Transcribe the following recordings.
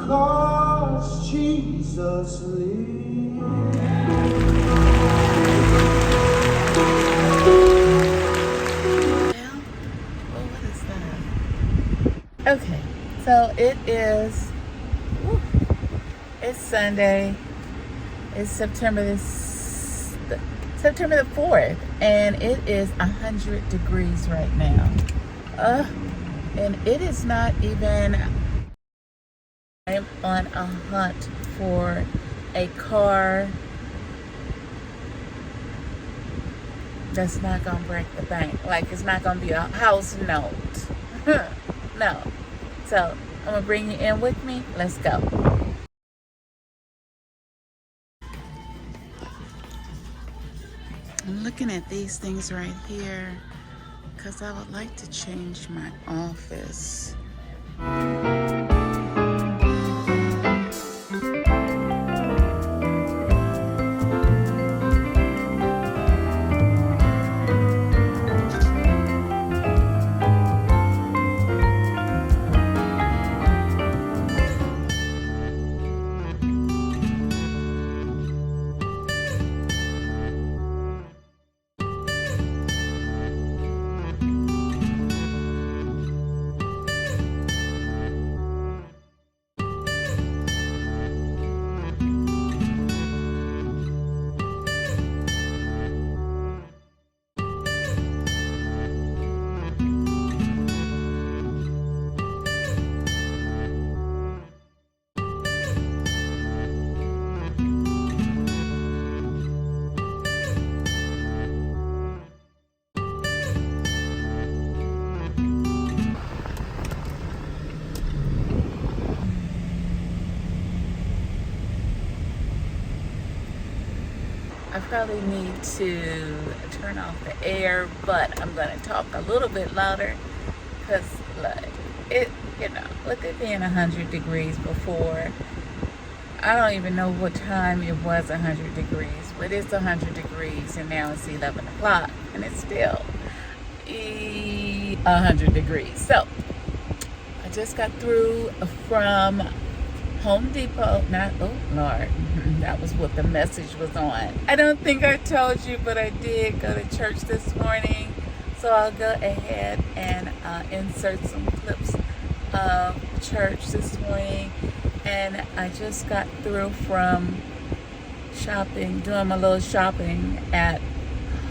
because Jesus lives. Well, what is that? Okay, so it's Sunday. It's September the 4th, and it is 100 degrees right now. And it is not even. I'm on a hunt for a car that's not gonna break the bank. Like, it's not gonna be a house note. No. So I'm gonna bring you in with me. Let's go. I'm looking at these things right here because I would like to change my office. I probably need to turn off the air, but I'm gonna talk a little bit louder because, like, look at being 100 degrees before. I don't even know what time it was 100 degrees, but it's 100 degrees, and now it's 11 o'clock, and it's still 100 degrees. So I just got through from Home Depot. Oh Lord, that was what the message was on. I don't think I told you, but I did go to church this morning. So I'll go ahead and insert some clips of church this morning. And I just got through from shopping, doing my little shopping at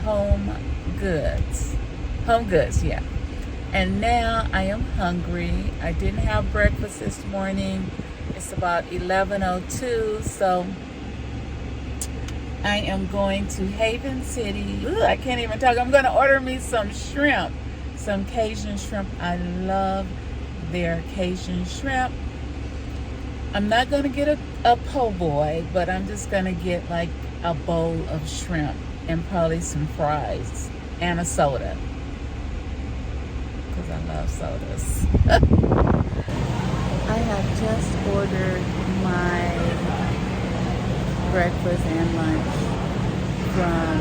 HomeGoods. HomeGoods, yeah. And now I am hungry. I didn't have breakfast this morning. It's about 11:02, so I am going to Haven City. Ooh, I can't even talk. I'm going to order me some shrimp, some Cajun shrimp. I love their Cajun shrimp. I'm not going to get a po' boy, but I'm just going to get like a bowl of shrimp and probably some fries and a soda, because I love sodas. I have just ordered my breakfast and lunch from,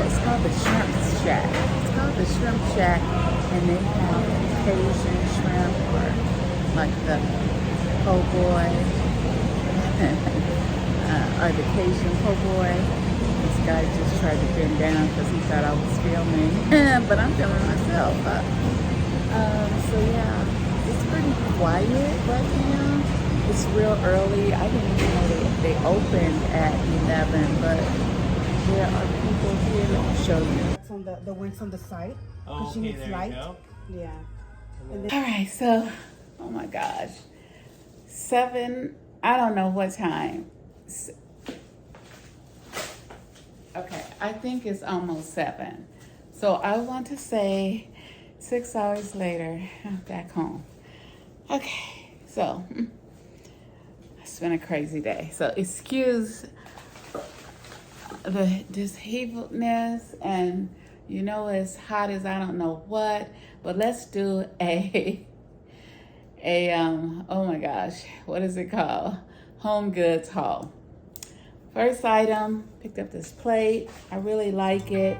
it's called the Shrimp Shack. It's called the Shrimp Shack, and they have Cajun shrimp, or like the po' boy, or the Cajun po' boy. This guy just tried to bend down because he thought I was filming, but I'm filming myself. So yeah. It's pretty quiet right now. It's real early. I didn't even know they opened at 11, but there are people here. Let me show you. On the wings on the side. Oh, okay, there light. You go. Yeah. All right, so, oh my gosh. 7, I don't know what time. Okay, I think it's almost 7. So I want to say 6 hours later, I'm back home. Okay, so it's been a crazy day. So excuse the disheveledness, and it's hot as I don't know what. But let's do a oh my gosh, what is it called? HomeGoods haul. First item, picked up this plate. I really like it.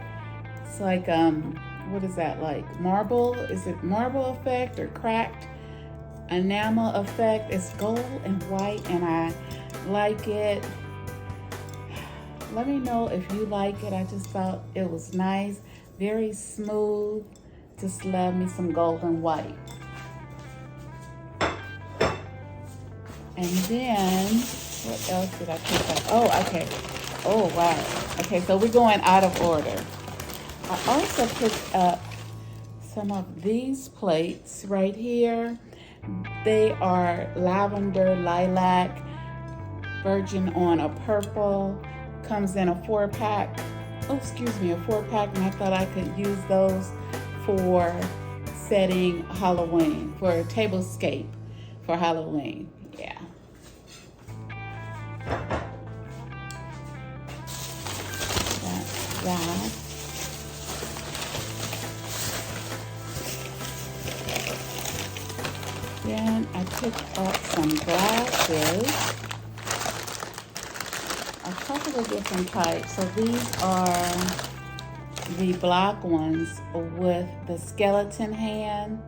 It's like what is that, like marble? Is it marble effect or cracked? enamel effect. It's gold and white, and I like it. Let me know if you like it. I just thought it was nice, very smooth. Just love me some gold and white. And then, what else did I pick up? Oh, okay. Oh, wow. Okay, so we're going out of order. I also picked up some of these plates right here. They are lavender, lilac, virgin on a purple. Comes in a 4-pack. Oh, excuse me, a 4-pack, and I thought I could use those for setting Halloween, for a tablescape for Halloween. Yeah. That's that. Then I picked up some glasses. A couple of different types. So these are the black ones with the skeleton hand.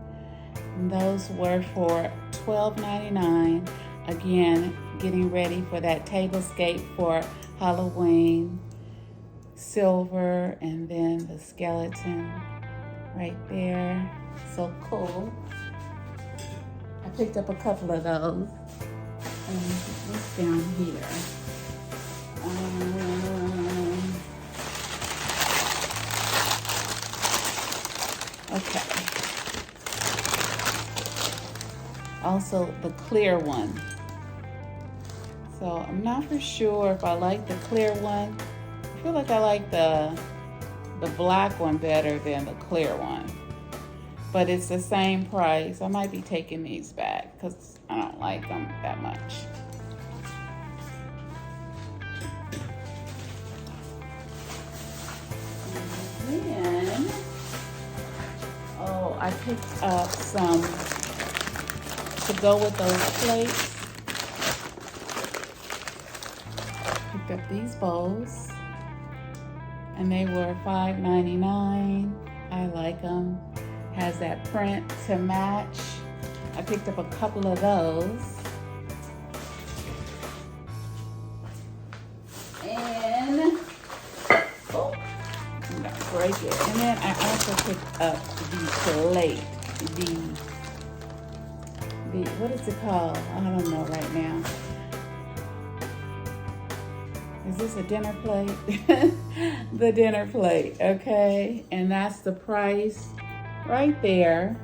And those were for $12.99. Again, getting ready for that tablescape for Halloween. Silver, and then the skeleton right there. So cool. I picked up a couple of those. And what's down here? Okay. Also the clear one. So I'm not for sure if I like the clear one. I feel like I like the black one better than the clear one. But it's the same price. I might be taking these back because I don't like them that much. Then, oh, I picked up some to go with those plates. Picked up these bowls, and they were $5.99. I like them. Has that print to match. I picked up a couple of those. And oh, I'm gonna break it. And then I also picked up the plate. The what is it called? I don't know right now. Is this a dinner plate? The dinner plate, okay? And that's the price right there.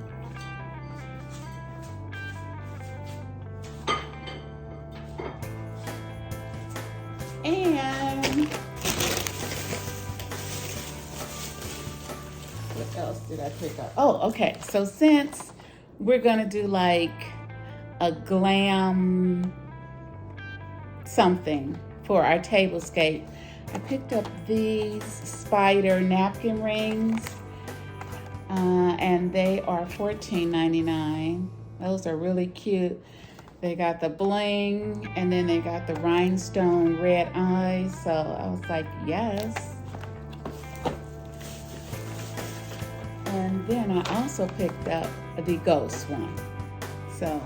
And what else did I pick up? Oh, okay. So since we're gonna do like a glam something for our tablescape, I picked up these spider napkin rings. And they are $14.99. Those are really cute. They got the bling, and then they got the rhinestone red eyes. So I was like, yes. And then I also picked up the ghost one. So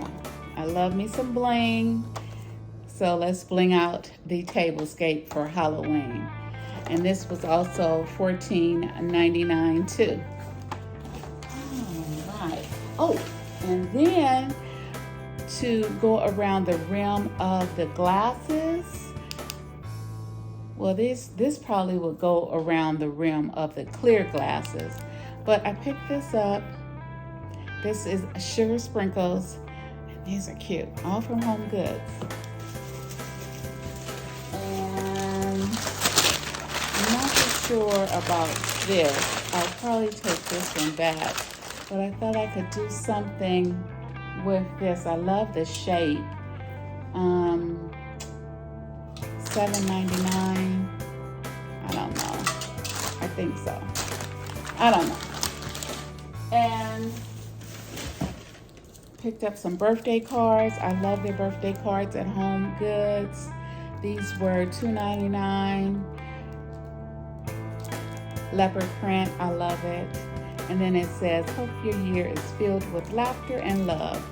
I love me some bling. So let's bling out the tablescape for Halloween. And this was also $14.99 too. Oh, and then to go around the rim of the glasses, well, this probably will go around the rim of the clear glasses, but I picked this up. This is sugar sprinkles, and these are cute, all from HomeGoods. And I'm not so sure about this. I'll probably take this one back. But I thought I could do something with this. I love the shape. $7.99. I don't know. I think so. I don't know. And picked up some birthday cards. I love their birthday cards at HomeGoods. These were $2.99. Leopard print. I love it. And then it says, hope your year is filled with laughter and love.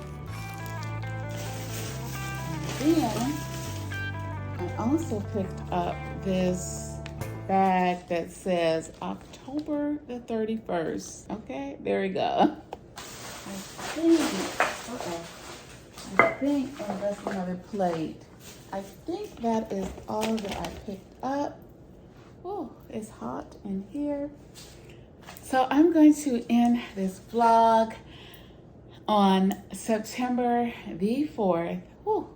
then I also picked up this bag that says October the 31st. Okay, there we go. I think, oh, that's another plate. I think that is all that I picked up. Oh, it's hot in here. So I'm going to end this vlog on September the 4th. Whew.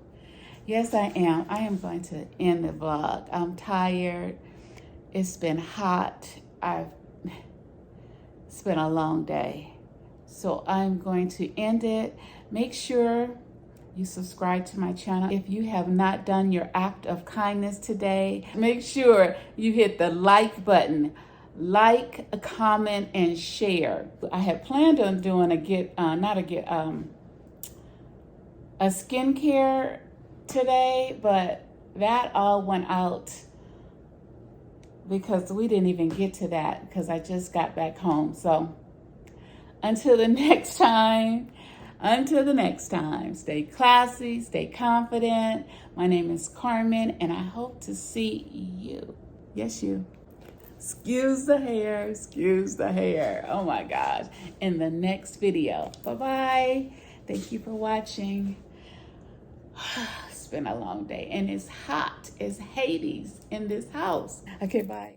Yes, I am. I am going to end the vlog. I'm tired. It's been hot. It's been a long day. So I'm going to end it. Make sure you subscribe to my channel. If you have not done your act of kindness today, make sure you hit the like button. Like, comment, and share. I had planned on doing a skincare today, but that all went out because we didn't even get to that because I just got back home. So until the next time, stay classy, stay confident. My name is Carmen, and I hope to see you. Yes, you. Excuse the hair. Oh my gosh. In the next video. Bye-bye. Thank you for watching. It's been a long day, and it's hot. It's Hades in this house. Okay, bye.